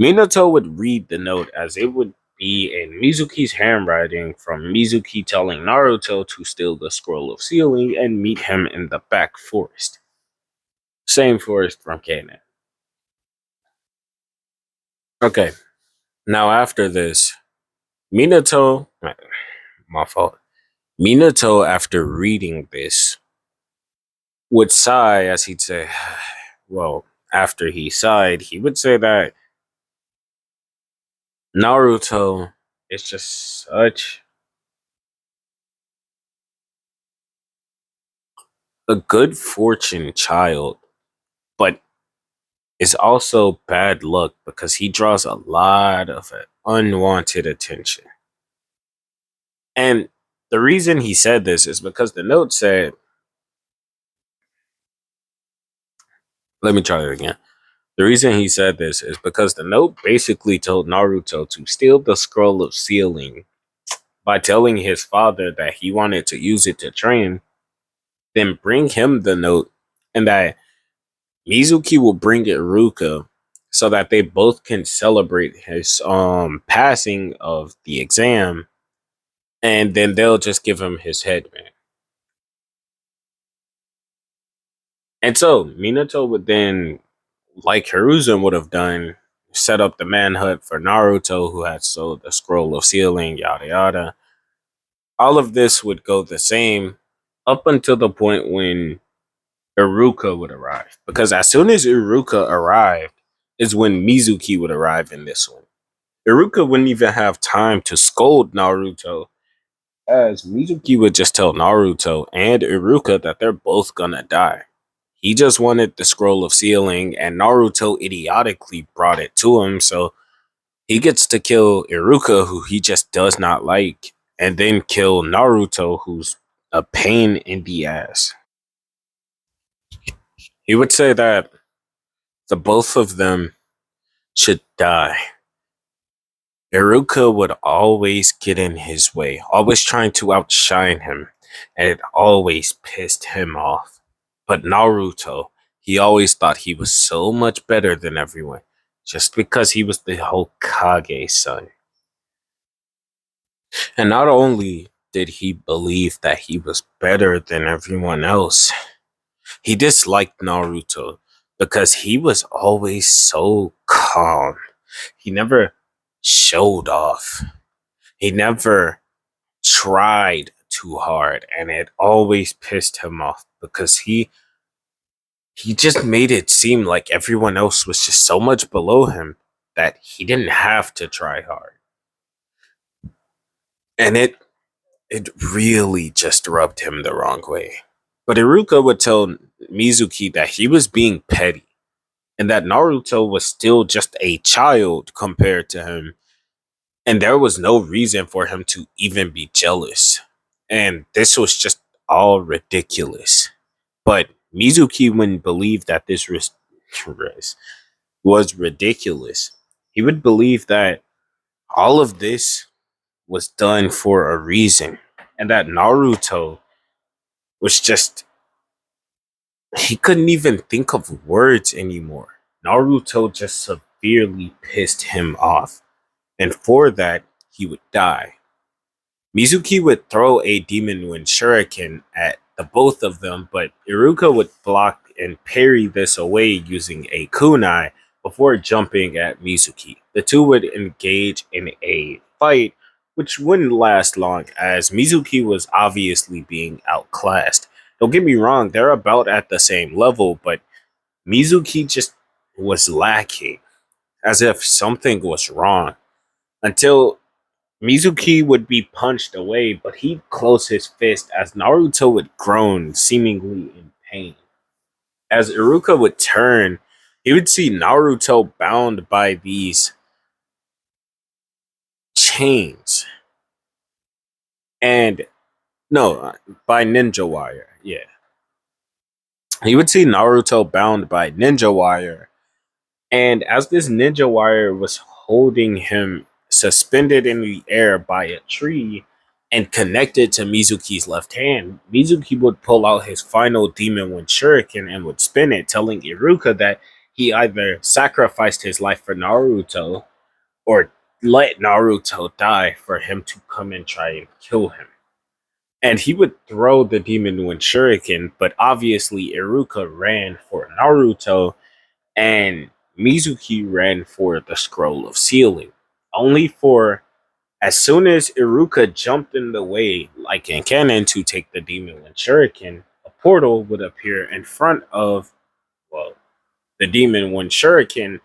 Minato would read the note as it would be in Mizuki's handwriting from Mizuki telling Naruto to steal the scroll of sealing and meet him in the back forest. Same forest from Kanan. Okay, now after this, Minato, my fault. Minato, after reading this, would sigh as he'd say, well, after he sighed, he would say that Naruto is just such a good fortune child, but is also bad luck because he draws a lot of unwanted attention. And the reason he said this is because the note said, let me try it again. The reason he said this is because the note basically told Naruto to steal the scroll of sealing by telling his father that he wanted to use it to train, then bring him the note, and that Mizuki will bring Iruka so that they both can celebrate his passing of the exam, and then they'll just give him his headband. And so Minato would then, like Hiruzen would have done, set up the manhunt for Naruto, who had sold the scroll of sealing, yada yada. All of this would go the same up until the point when Iruka would arrive. Because as soon as Iruka arrived, is when Mizuki would arrive in this one. Iruka wouldn't even have time to scold Naruto, as Mizuki would just tell Naruto and Iruka that they're both gonna die. He just wanted the scroll of sealing, and Naruto idiotically brought it to him, so he gets to kill Iruka, who he just does not like, and then kill Naruto, who's a pain in the ass. He would say that the both of them should die. Iruka would always get in his way, always trying to outshine him, and it always pissed him off. But Naruto, he always thought he was so much better than everyone, just because he was the Hokage's son. And not only did he believe that he was better than everyone else, he disliked Naruto because he was always so calm. He never showed off. He never tried too hard, and it always pissed him off because he just made it seem like everyone else was just so much below him that he didn't have to try hard. And it really just rubbed him the wrong way. But Iruka would tell Mizuki that he was being petty and that Naruto was still just a child compared to him, And there was no reason for him to even be jealous. And this was just all ridiculous. But Mizuki wouldn't believe that was ridiculous. He would believe that all of this was done for a reason. And that Naruto was just, he couldn't even think of words anymore. Naruto just severely pissed him off. And for that, he would die. Mizuki would throw a Demon Wind Shuriken at the both of them, but Iruka would block and parry this away using a kunai before jumping at Mizuki. The two would engage in a fight, which wouldn't last long as Mizuki was obviously being outclassed. Don't get me wrong, they're about at the same level, but Mizuki just was lacking, as if something was wrong. Until Mizuki would be punched away, but he'd close his fist as Naruto would groan, seemingly in pain. As Iruka would turn, he would see Naruto bound by these chains. And no, by ninja wire. Yeah. He would see Naruto bound by ninja wire. And as this ninja wire was holding him suspended in the air by a tree and connected to Mizuki's left hand, Mizuki would pull out his final Demon Wind Shuriken and would spin it, telling Iruka that he either sacrificed his life for Naruto or let Naruto die for him to come and try and kill him. And he would throw the Demon Wind Shuriken, but obviously Iruka ran for Naruto and Mizuki ran for the Scroll of Sealing, only for as soon as Iruka jumped in the way, like in canon, to take the Demon Wind Shuriken, a portal would appear in front of, well, the Demon Wind Shuriken,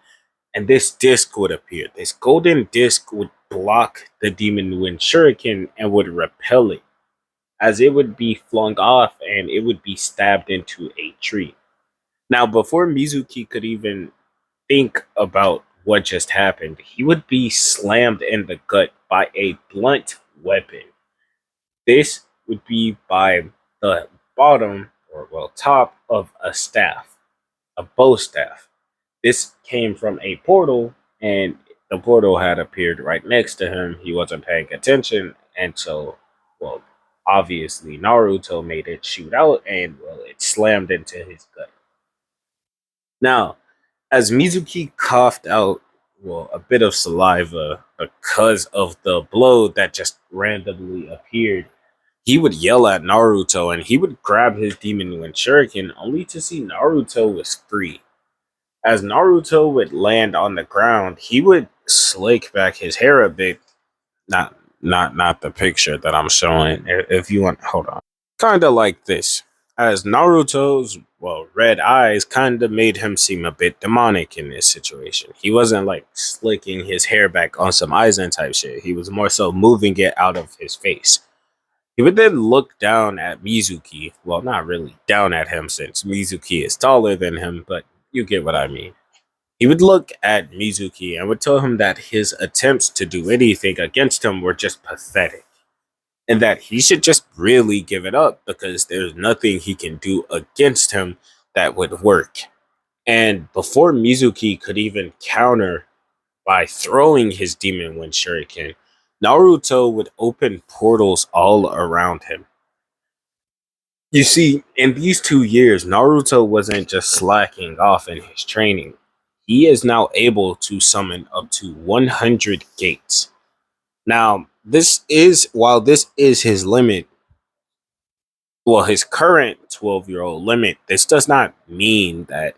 and this disc would appear. This golden disc would block the Demon Wind Shuriken and would repel it, as it would be flung off and it would be stabbed into a tree. Now, before Mizuki could even think about what just happened, he would be slammed in the gut by a blunt weapon. This would be by the bottom, or well, top of a staff, a bow staff. This came from a portal, and the portal had appeared right next to him. He wasn't paying attention, and so, well, obviously Naruto made it shoot out, and well, it slammed into his gut. Now, as Mizuki coughed out, well, a bit of saliva because of the blow that just randomly appeared, he would yell at Naruto and he would grab his Demon Wind Shuriken only to see Naruto was free. As Naruto would land on the ground, he would slick back his hair a bit. Not the picture that I'm showing. If you want, hold on. Kind of like this, as Naruto's, well, red eyes kind of made him seem a bit demonic in this situation. He wasn't like slicking his hair back on some Aizen type shit. He was more so moving it out of his face. He would then look down at Mizuki. Well, not really down at him since Mizuki is taller than him, but you get what I mean. He would look at Mizuki and would tell him that his attempts to do anything against him were just pathetic and that he should just really give it up because there's nothing he can do against him that would work. And before Mizuki could even counter by throwing his Demon Wind Shuriken, Naruto would open portals all around him. You see, in these 2 years, Naruto wasn't just slacking off in his training. He is now able to summon up to 100 gates. Now, while this is his limit, well, his current 12-year-old limit, this does not mean that,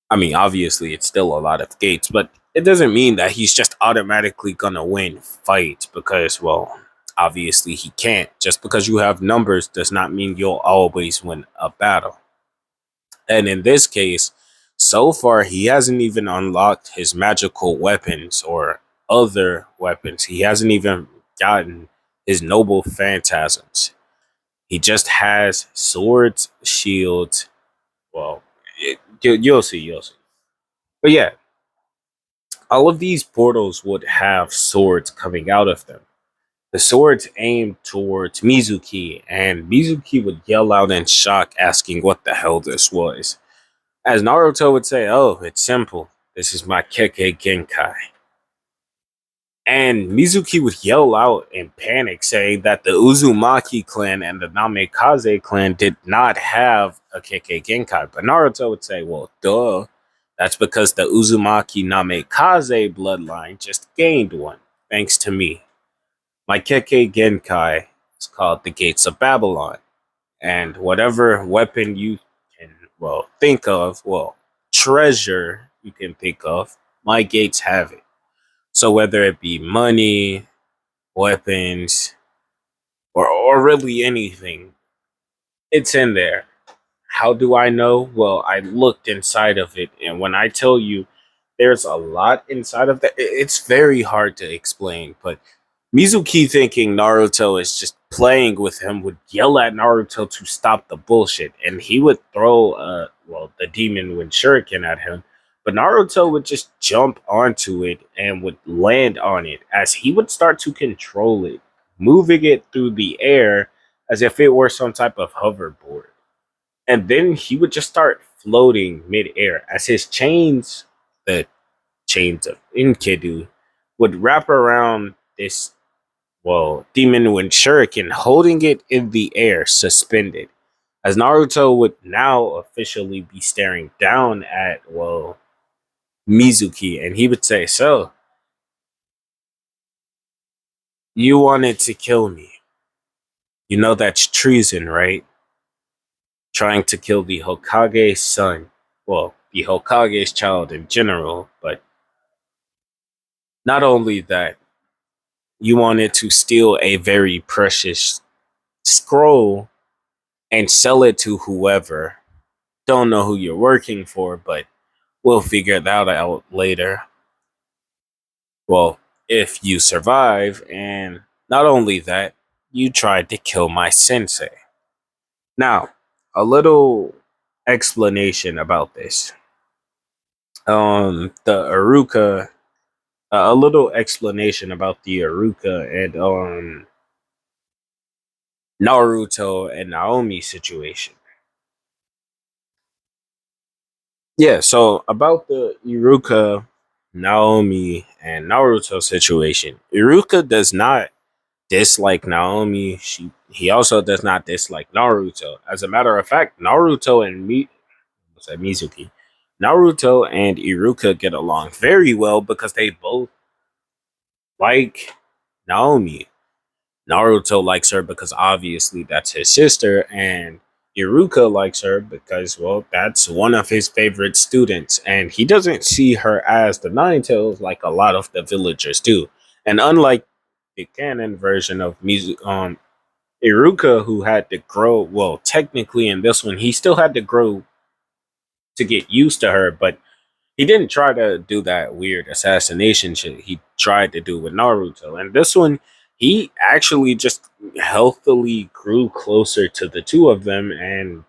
I mean, obviously it's still a lot of gates, but it doesn't mean that he's just automatically gonna win fights because, well, obviously he can't. Just because you have numbers does not mean you'll always win a battle. And in this case, so far he hasn't even unlocked his magical weapons or other weapons. He hasn't even gotten his noble phantasms. He just has swords, shields. Well, you'll see, you'll see. But yeah, all of these portals would have swords coming out of them. The swords aimed towards Mizuki, and Mizuki would yell out in shock, asking what the hell this was. As Naruto would say, "Oh, it's simple. This is my Kekkei Genkai." And Mizuki would yell out in panic, saying that the Uzumaki clan and the Namikaze clan did not have a Kekkei Genkai. But Naruto would say, well, duh. That's because the Uzumaki Namikaze bloodline just gained one, thanks to me. My Kekkei Genkai is called the Gates of Babylon. And whatever weapon you can, well, think of, well, treasure you can think of, my gates have it. So whether it be money, weapons, or really anything, it's in there. How do I know? Well, I looked inside of it, and when I tell you there's a lot inside of that, it's very hard to explain. But Mizuki, thinking Naruto is just playing with him, would yell at Naruto to stop the bullshit, and he would throw, the demon wind shuriken at him. But Naruto would just jump onto it and would land on it as he would start to control it, moving it through the air as if it were some type of hoverboard. And then he would just start floating midair as his chains, the chains of Enkidu, would wrap around this, demon wind shuriken, holding it in the air, suspended. As Naruto would now officially be staring down at, Mizuki, and he would say, "So, you wanted to kill me. You know that's treason, right? Trying to kill the Hokage's son. Well, the Hokage's child in general, but not only that, you wanted to steal a very precious scroll and sell it to whoever. Don't know who you're working for, but we'll figure that out later. Well, if you survive, and not only that, you tried to kill my sensei." Now, a little explanation about this. The Aruka, a little explanation about the Aruka and Naruto and Naomi situation. Yeah, so about the Iruka, Naomi, and Naruto situation, Iruka does not dislike Naomi. He also does not dislike Naruto. As a matter of fact, Mizuki, Naruto and Iruka get along very well because they both like Naomi. Naruto likes her because obviously that's his sister, and Iruka likes her because, well, that's one of his favorite students, and he doesn't see her as the Nine Tails like a lot of the villagers do. And unlike the canon version of Iruka, who had to grow, well, technically in this one, he still had to grow to get used to her, but he didn't try to do that weird assassination shit he tried to do with Naruto. And this one, he actually just healthily grew closer to the two of them, and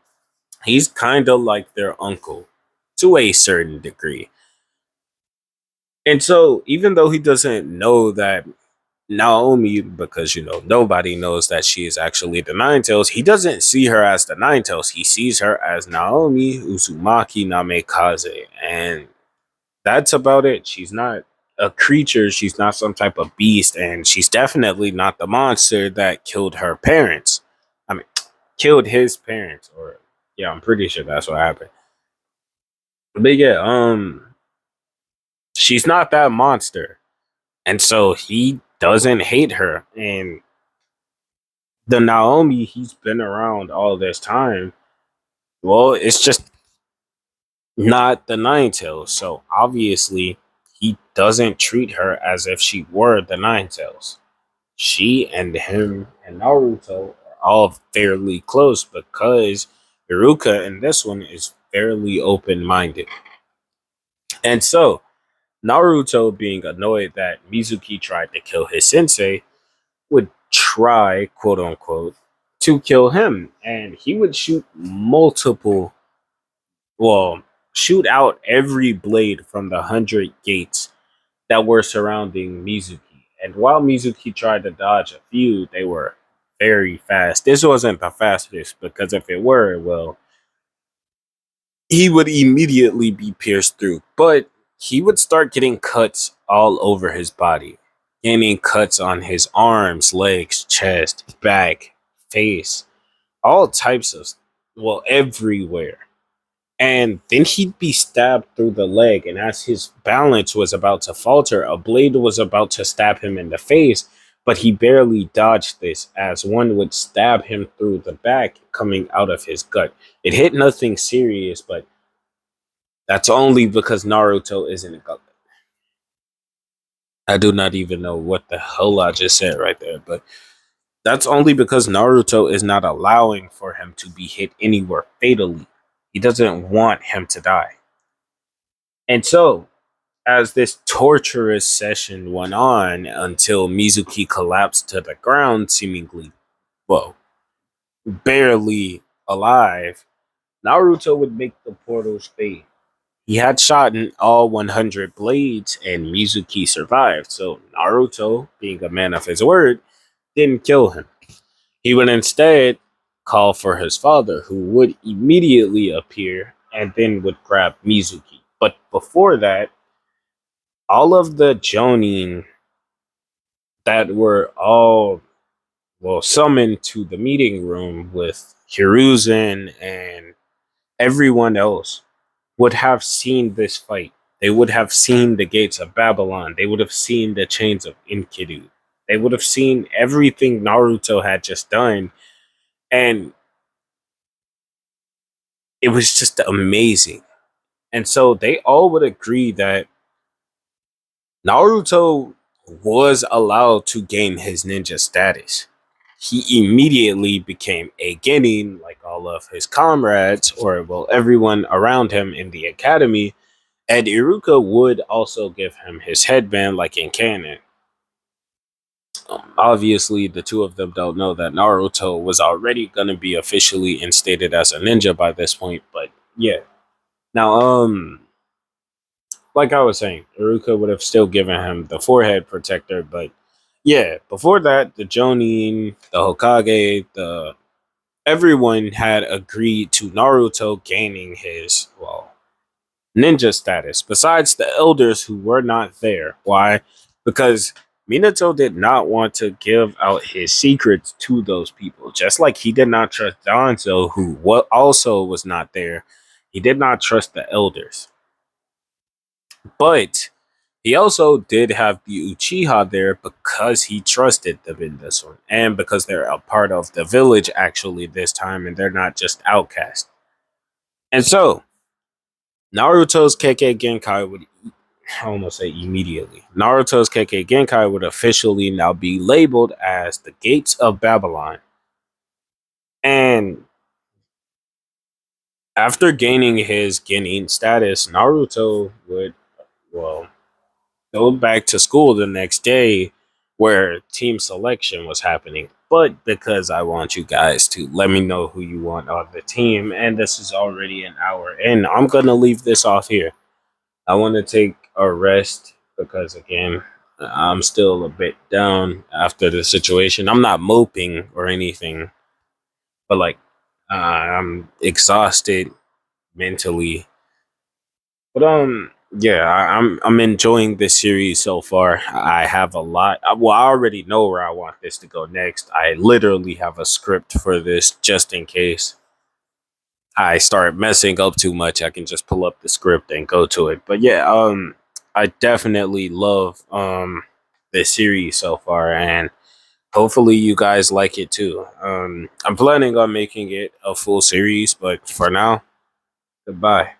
he's kind of like their uncle to a certain degree. And so, even though he doesn't know that Naomi, because nobody knows that she is actually the Nine Tails, he doesn't see her as the Nine Tails. He sees her as Naomi Uzumaki Namikaze, and that's about it. She's not a creature, she's not some type of beast, and she's definitely not the monster that killed her parents. I mean, killed his parents, or yeah, I'm pretty sure that's what happened. But yeah, she's not that monster. And so he doesn't hate her. And the Naomi he's been around all this time, well, it's just not the Nine Tails. So obviously he doesn't treat her as if she were the Nine Tails. She and him and Naruto are all fairly close because Iruka in this one is fairly open minded. And so Naruto, being annoyed that Mizuki tried to kill his sensei, would try, quote unquote, to kill him. And he would well, shoot out every blade from the 100 gates that were surrounding Mizuki. And while Mizuki tried to dodge a few, they were very fast. This wasn't the fastest because if it were, well, he would immediately be pierced through. But he would start getting cuts all over his body, gaining cuts on his arms, legs, chest, back, face, all types of, well, everywhere. And then he'd be stabbed through the leg, and as his balance was about to falter, a blade was about to stab him in the face, but he barely dodged this as one would stab him through the back coming out of his gut. It hit nothing serious, but that's only because Naruto isn't a gut. I do not even know what the hell I just said right there, but that's only because Naruto is not allowing for him to be hit anywhere fatally. He doesn't want him to die. And so, as this torturous session went on until Mizuki collapsed to the ground, seemingly, well, barely alive, Naruto would make the portals fade. He had shot in all 100 blades, and Mizuki survived. So Naruto, being a man of his word, didn't kill him. He would instead call for his father, who would immediately appear and then would grab Mizuki. But before that, all of the Jonin that were all, well, summoned to the meeting room with Hiruzen and everyone else would have seen this fight. They would have seen the gates of Babylon. They would have seen the chains of Enkidu. They would have seen everything Naruto had just done. And it was just amazing. And so they all would agree that Naruto was allowed to gain his ninja status. He immediately became a genin like all of his comrades, or well, everyone around him in the academy, and Iruka would also give him his headband like in canon. Obviously, the two of them don't know that Naruto was already going to be officially instated as a ninja by this point, but yeah. Now, like I was saying, Iruka would have still given him the forehead protector, but yeah, before that, the Jonin, the Hokage, the everyone had agreed to Naruto gaining his, well, ninja status, besides the elders who were not there. Why? Because Minato did not want to give out his secrets to those people, just like he did not trust Danzo, who also was not there. He did not trust the elders. But he also did have the Uchiha there because he trusted them in this one, and because they're a part of the village actually this time, and they're not just outcasts. And so Naruto's KK Genkai would, I almost say immediately, Naruto's KK Genkai would officially now be labeled as the Gates of Babylon. And after gaining his Genin status, Naruto would, well, go back to school the next day where team selection was happening. But because I want you guys to let me know who you want on the team, and this is already an hour in, I'm going to leave this off here. I want to take a rest because, again, I'm still a bit down after the situation. I'm not moping or anything, but like, I'm exhausted mentally. But yeah, I'm enjoying this series so far. I have a lot. Well, I already know where I want this to go next. I literally have a script for this just in case I start messing up too much. I can just pull up the script and go to it. But yeah, I definitely love this series so far, and hopefully you guys like it too. I'm planning on making it a full series, but for now, goodbye.